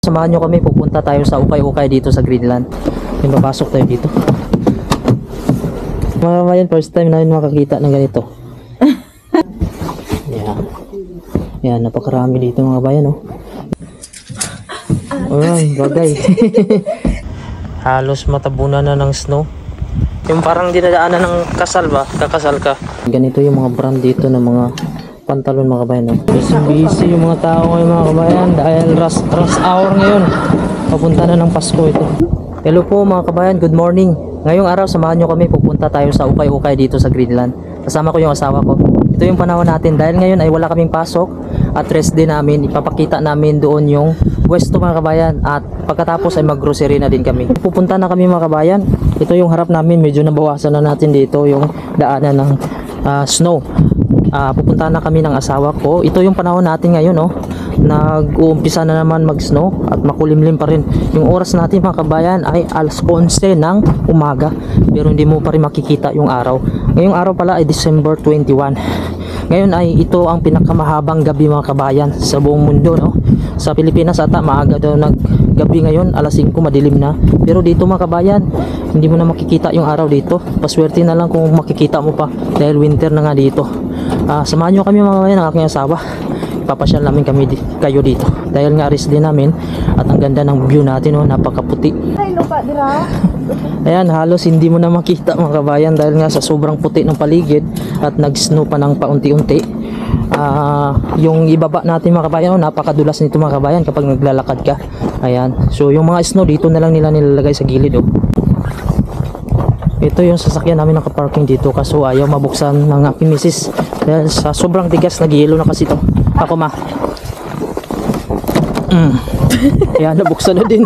Samahan nyo kami, pupunta tayo sa ukay-ukay dito sa Greenland. Yung papasok tayo dito. Mga kabayan, first time namin makakita ng ganito. Yan. Yan, napakarami dito mga kabayan, oh. Ayan, bagay. Halos matabunan na ng snow. Yung parang dinadaanan ng kasal ba? Kakasal ka. Ganito yung mga brand dito ng mga pantalon mga kabayan, oh. Busy yung mga tao ngayon mga kabayan dahil rush hour ngayon. Papunta na ng Pasko ito. Hello po mga kabayan, good morning. Ngayong araw samahan nyo kami, pupunta tayo sa ukay-ukay dito sa Greenland. Kasama ko yung asawa ko. Ito yung panahon natin dahil ngayon ay wala kaming pasok at rest day namin. Ipapakita namin doon yung pwesto mga kabayan at pagkatapos ay mag-grocery na din kami. Pupunta na kami mga kabayan. Ito yung harap namin, medyo nabawasan na natin dito yung daanan ng snow. Pupunta na kami ng asawa ko. Ito yung panahon natin ngayon, oh. Nag-uumpisa na naman mag-snow at makulimlim pa rin. Yung oras natin mga kabayan ay alas 11 ng umaga. Pero hindi mo pa rin makikita yung araw. Ngayong araw pala ay December 21. Ngayon ay ito ang pinakamahabang gabi mga kabayan sa buong mundo, no? Sa Pilipinas ata maaga daw gabi ngayon, alas 5 madilim na. Pero dito mga kabayan, hindi mo na makikita yung araw dito. Paswerte na lang kung makikita mo pa dahil winter na nga dito. Samahan nyo kami mga kabayan ng aking asawa. Ipapasyal namin kayo dito dahil nga rest din namin at ang ganda ng view natin, oh, napakaputi. Ayan, halos hindi mo na makita mga kabayan dahil nga sa sobrang puti ng paligid at nag-snow pa ng paunti-unti. Yung ibaba natin mga kabayan, oh, napakadulas nito mga kabayan kapag naglalakad ka. Ayan, so yung mga snow dito na lang nila nilalagay sa gilid, oh. Ito yung sasakyan namin nakaparking dito kaso ayaw mabuksan ng aking misis dahil sa sobrang tigas, nag-yelo na kasi ito. Ako ma. Ayan, nabuksan na din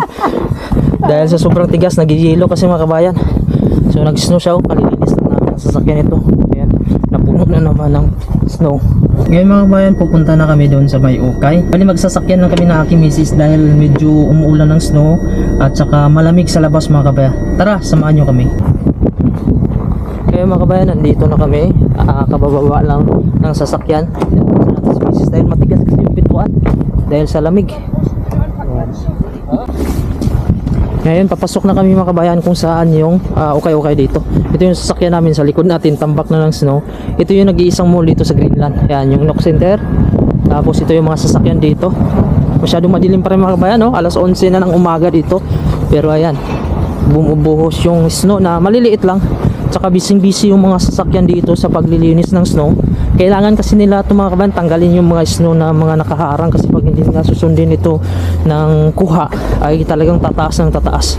dahil sa sobrang tigas, nag-yelo kasi mga kabayan. So nag-snow siya, oh. Kalilinis na namin ang sasakyan ito. Ayan, napuno na naman ng snow. Ngayon mga kabayan, pupunta na kami doon sa may ukay. Bali magsasakyan na kami ng aking misis dahil medyo umuulan ng snow at saka malamig sa labas mga kabayan. Tara, samahan nyo kami. Kaya mga kabayan, nandito na kami. Kabababa lang ng sasakyan sa misis dahil matigas kasi yung pintuan dahil sa lamig. Ngayon papasok na kami mga kabayan kung saan yung ukay-ukay dito. Ito yung sasakyan namin, sa likod natin tambak na ng snow. Ito yung nag-iisang mall dito sa Greenland. Ayan yung Nook Center. Tapos ito yung mga sasakyan dito. Masyadong madilim pa rin mga kabayan, no? Alas 11 na ng umaga dito. Pero ayan, bumubuhos yung snow na maliliit lang. Tsaka busy yung mga sasakyan dito sa paglilinis ng snow. Kailangan kasi nila ito mga kabayan tanggalin yung mga snow na mga nakaharang kasi pag hindi nga susundin ito ng kuha ay talagang tataas ng tataas.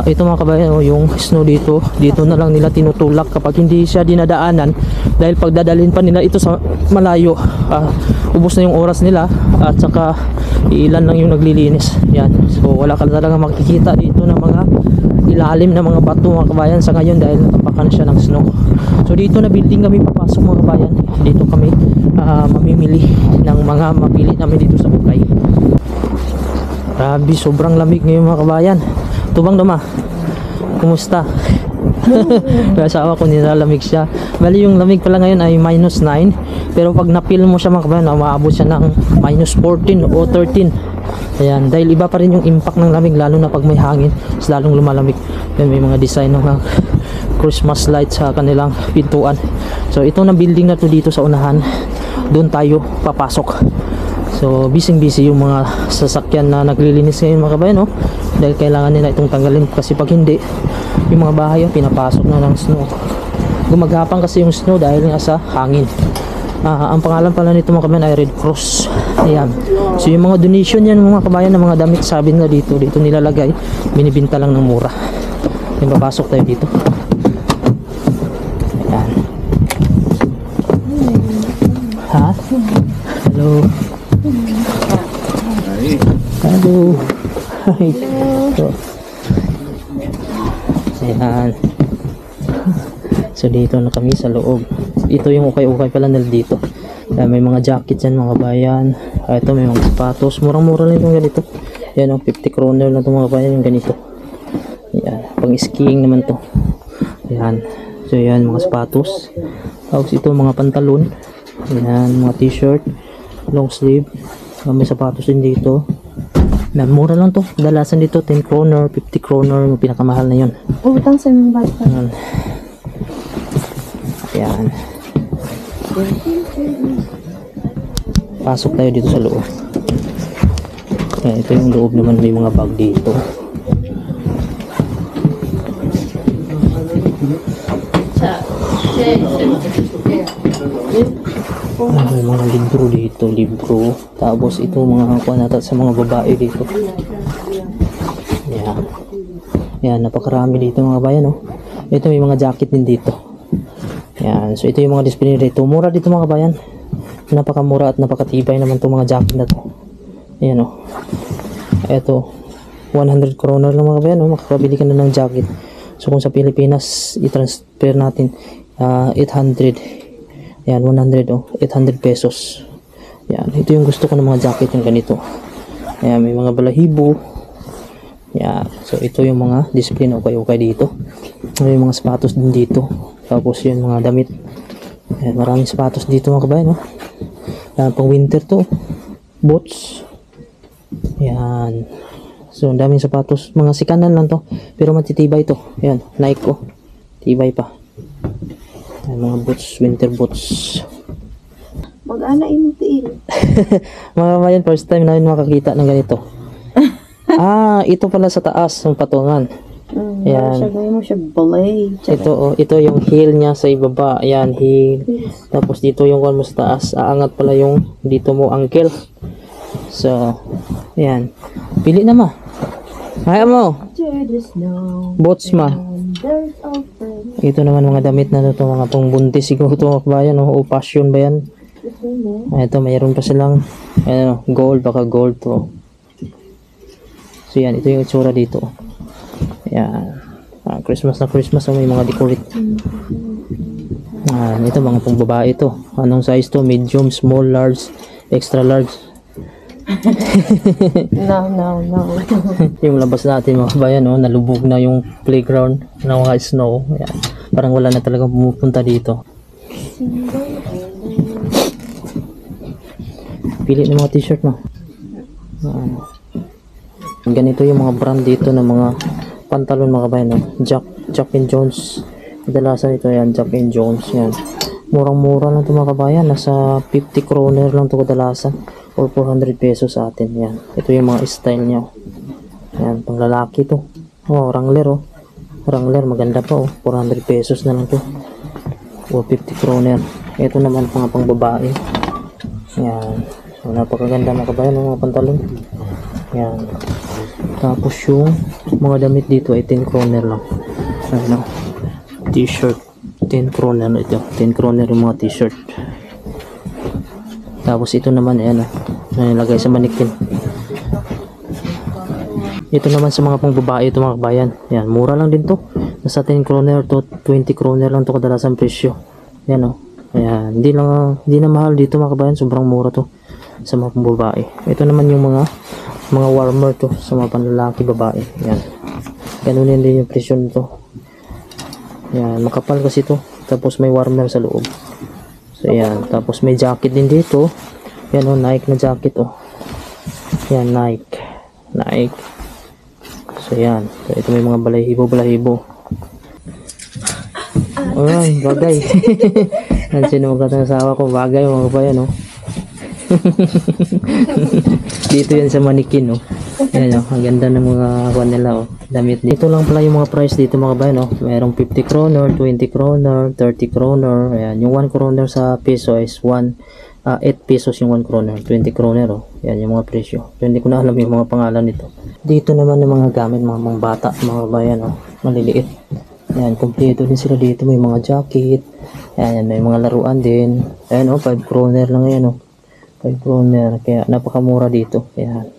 Ito mga kabayan, oh, yung snow dito na lang nila tinutulak kapag hindi siya dinadaanan dahil pag dadalhin pa nila ito sa malayo, ubos na yung oras nila at saka ilan lang yung naglilinis. Yan, so wala ka talaga makikita dito ng mga ilalim na mga bato mga kabayan sa ngayon dahil natapakan siya ng snow. So dito na building kami papasok mga kabayan. Dito kami mamimili ng mga mapili namin dito sa ukay. Grabe, sobrang lamig ngayon mga kabayan. Tubang dama, kumusta? Asawa ko nilalamig siya. Bali yung lamig pala ngayon ay -9, pero pag napil mo siya mga kabayan, maabot siya ng -14 o 13. Ayan, dahil iba pa rin yung impact ng lamig lalo na pag may hangin, mas lalong lumalamig. Yan, may mga design ng mga Christmas lights sa kanilang pintuan. So ito na building na to dito sa unahan, doon tayo papasok. So busy yung mga sasakyan na naglilinis ngayon mga kabayan, no? Dahil kailangan nila itong tanggalin kasi pag hindi, yung mga bahay pinapasok na ng snow. Gumagapang kasi yung snow dahil nga sa hangin. Ang pangalan pala nito mga kabayan ay Red Cross. Ayan. So yung mga donation yan mga kabayan ng mga damit, sabi nila dito nilalagay, binibinta lang ng mura. Yung papasok tayo dito. Ayan. Ha? Hello. Hello. Hi. Ayan. So dito na kami sa loob. Ito yung ukay-ukay pala nila dito. May mga jackets yan mga bayan. Ito may mga sapatos. Murang-mura lang yung ganito. Yan, 50 kroner na itong mga bayan yung ganito. Yan, pang skiing naman to. Yan. So yan, mga sapatos. Tapos ito mga pantalon. Yan, mga t-shirt, long sleeve. May sapatos din dito. Na mura lang to. Dalasan dito 10 kroner, 50 kroner, yung pinakamahal na yun. Utang sa mga bata. Ayan. Pasok tayo dito sa loob. Ayan, ito yung loob naman, may mga bag dito. May mga libro dito, libro. Tapos ito mga kuha natin sa mga babae dito. Ayan. Ayan, napakarami dito mga bayan, oh. Ito may mga jacket din dito. Ayan, so ito yung mga display dito. Mura dito mga bayan. Napakamura at napakatibay naman itong mga jacket na to. Ayan, oh. Ito, 100 kroner lang mga bayan, oh. Makakabili ka na ng jacket. So kung sa Pilipinas, i-transfer natin 800. Ayan, 100, oh. 800 pesos. Ayan, ito yung gusto ko ng mga jacket yung ganito. Ayan, may mga balahibo. Ayan, so ito yung mga display na ukay-ukay dito. May mga sapatos din dito. Tapos yun, mga damit. Ayan, maraming sapatos dito mga kabayan, oh. Ayan, pang winter to. Boots. Ayan. So, ang daming sapatos. Mga sikanan lang to. Pero matitibay to. Ayan, Nike, oh. Tibay pa. Ayan, mga boots, winter boots. Mag-ana inutiin. Mga kabayan, first time namin makakita ng ganito. Ito pala sa taas, yung patungan. Ayan. Siya gawin mo siya balay. Ito, oh, ito yung heel niya sa ibaba. Ayan, heel. Tapos dito yung one mo sa taas. Aangat pala yung dito mo ankle. So, ayan. Pili na ma. Kaya mo. Boots ma. Ito naman mga damit na ito. Mga pangbuntis siguro ito mga kabayan. O passion ba yan? Ito, mayroon pa silang gold. Baka gold to. So yan, ito yung itsura dito. Ayan. Christmas na Christmas, may mga decorate. Ito mga pang babae ito. Anong size to? Medium, small, large, extra large. No. Yung labas natin mga kabayan, oh, nalubog na yung playground ng mga snow. Ayan. Parang wala na talagang pumupunta dito. Pili ng mga t-shirt mo. Ganito yung mga brand dito ng mga pantalon mga kabayan, no? Jack and Jones. Kadalasan ito yan, Jack and Jones yan. Murang-mura lang ito mga kabayan. Nasa 50 kroner lang ito kadalasan. Or 400 pesos sa atin. Yan. Ito yung mga style niya. Yan, pang lalaki to. Oh, Wrangler, oh. Wrangler, maganda pa, oh. 400 pesos na lang to. O 50 kroner. Ito naman mga pang babae. Yan. So, napakaganda mga kabayan ng mga pantalon. Yan. Tapos yung mga damit dito ay 10 kroner lang. Ano? T-shirt. 10 kroner ito. 10 kroner yung mga t-shirt. Tapos ito naman ayan, nilagay sa manikin. Ito naman sa mga pang babae ito mga kabayan. Yan, mura lang din to. Nasa 10 kroner to 20 kroner lang to kadalasan presyo. Yan, oh. Ayan, hindi na mahal dito mga kabayan, sobrang mura to sa mga pang babae. Ito naman yung mga warmer to sa mga panlalaki babae. Yan. Ganun din yung presyo nito. Yan, makapal kasi to. Tapos may warmer sa loob. So yan, tapos may jacket din dito. Yan, oh, Nike na jacket, oh. Yan, Nike. So yan, so, ito may mga balahibo. Ay, bagay. Yan, sinugat ng asawa ko, bagay mga kabayan, oh. Dito yan sa manikin, oh. Yan, oh, ang ganda ng mga nila, oh. Damit dito lang pala yung mga price dito mga kabayan, oh. Mayroong 50 kroner, 20 kroner, 30 kroner. Ayan, yung 1 kroner sa peso is 8 pesos yung 1 kroner, 20 kroner, oh. Yan yung mga presyo. So, hindi ko na alam yung mga pangalan nito. Dito naman yung mga gamit, mga bata, mga kabayan, oh. Maliliit. Ayan, kompleto din sila dito. May mga jacket. Ayan, may mga laruan din. Ayan, oh, 5 kroner lang yan, oh. 5 kroner. Kaya napakamura dito. Ayan.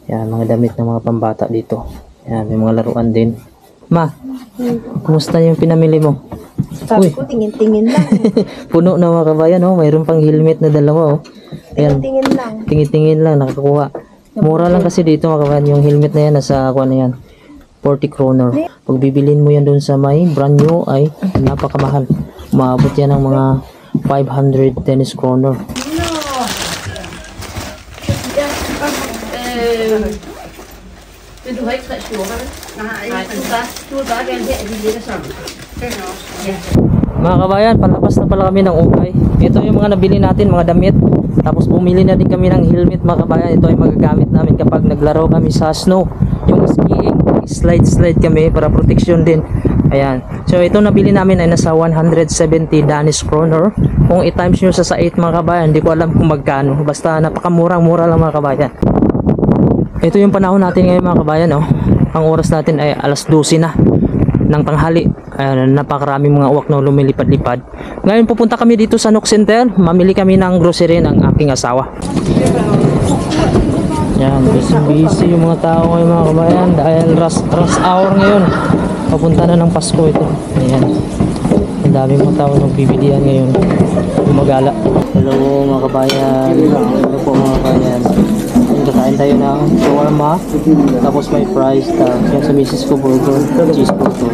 Ayan, mga damit ng mga pambata dito. Ayan, may mga laruan din. Ma, kumusta yung pinamili mo? Sabi ko, tingin-tingin lang. Puno na mga kabayan, oh. Mayroon pang helmet na dalawa, oh. Ayan. Tingin-tingin lang. Tingin-tingin lang, nakakuha. Mura lang kasi dito mga kabayan. Yung helmet na yan, nasa ako na yan. 40 kroner. Pag bibilin mo yan dun sa may brand new ay napakamahal. Maabot yan ng mga 500 tennis kroner. No. Men du har ikke 3 skjorter, vel? Nej, du vil bare gerne her, at de ligger sammen. Den er også. Ja. Mga kabayan, palabas na pala kami ng ukay. Ito yung mga nabili natin, mga damit. Tapos bumili na din kami ng helmet, mga kabayan. Ito ay magagamit namin kapag naglaro kami sa snow. Yung skiing, slide kami para protection din. Ayan. So ito nabili namin ay nasa 170 Danish kroner. Kung i-times nyo sa 8, mga kabayan, hindi ko alam kung magkano. Basta napakamurang-mura lang, mga kabayan. Ito yung panahon natin ngayon, mga kabayan. Oh. Ang oras natin ay alas 12 na ng tanghali. Napakaraming mga uwak na lumilipad-lipad. Ngayon pupunta kami dito sa Nook Center. Mamili kami ng grocery ng aking asawa. Yan, busy yung mga tao ngayon, mga kabayan, dahil rush hour ngayon. Papunta na ng Pasko ito. Ayan. Ang daming mga tao nagbibilihan ngayon. Gumagala. Hello mga kabayan. Hello po mga kabayan. Kakain tayo ng shawarma. Tapos may fries. Tapos yung sa misis ko burger. Cheeseburger.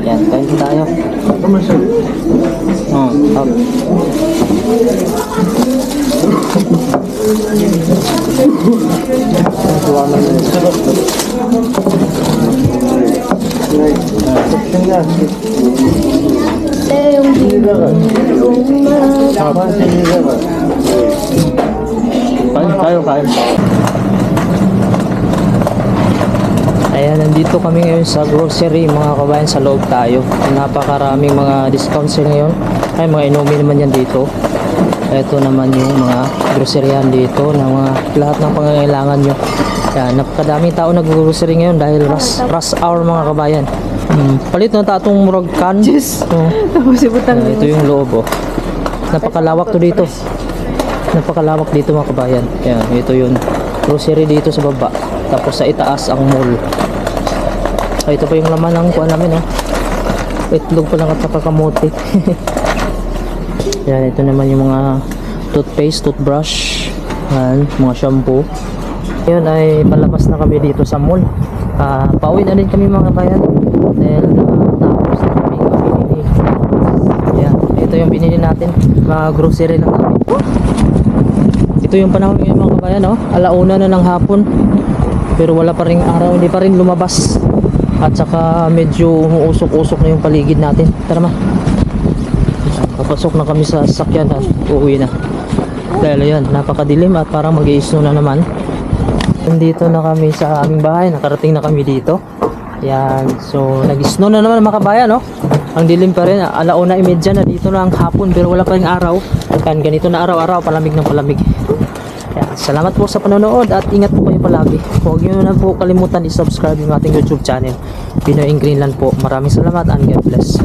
Yan, kain po tayo. Kain. Ayan, nandito kami ngayon sa grocery, mga kabayan, sa loob tayo. Napakaraming mga discounts ngayon. Ay, mga inumin naman yan dito. Ito naman yung mga groceryan dito na mga lahat ng pangangailangan nyo. Ayan, napakadaming tao nag-grocery ngayon dahil rush hour, mga kabayan. Palit na tatong murag kan. Ito yung loob, oh. Napakalawak to dito. Napakalawak dito, mga kabayan. Ayan, ito yung grocery dito sa baba. Tapos sa itaas ang mall. Ito pa yung laman ng kuha namin, oh. Itlog pa lang at nakakamote. Yan, ito naman yung mga toothpaste, toothbrush, yan, mga shampoo. Yun ay palabas na kami dito sa mall. Pauwi na din kami, mga kabayan. Dahil tapos na kami binili. Yan, ito yung binili natin. Mga grocery lang namin. Ito yung panahon ngayon, mga kabayan, oh. Alauna na ng hapon. Pero wala pa rin araw, hindi pa rin lumabas. At saka medyo umuusok-usok na yung paligid natin. Tara ma. Papasok na kami sa sasakyan at uuwi na. Dahil yan, napakadilim at parang mag-i-snow na naman. Nandito na kami sa aming bahay. Nakarating na kami dito. Yan. So, nag-snow na naman, mga kabayan, no? Ang dilim pa rin. 1:30 na dito na ang hapon pero wala pa rin araw. Yan, ganito na araw-araw, palamig ng palamig. Yan. Salamat po sa panonood at ingat po kayo palagi. Huwag nyo na po kalimutan i-subscribe yung ating YouTube channel, Pinoy in Greenland po. Maraming salamat and God bless.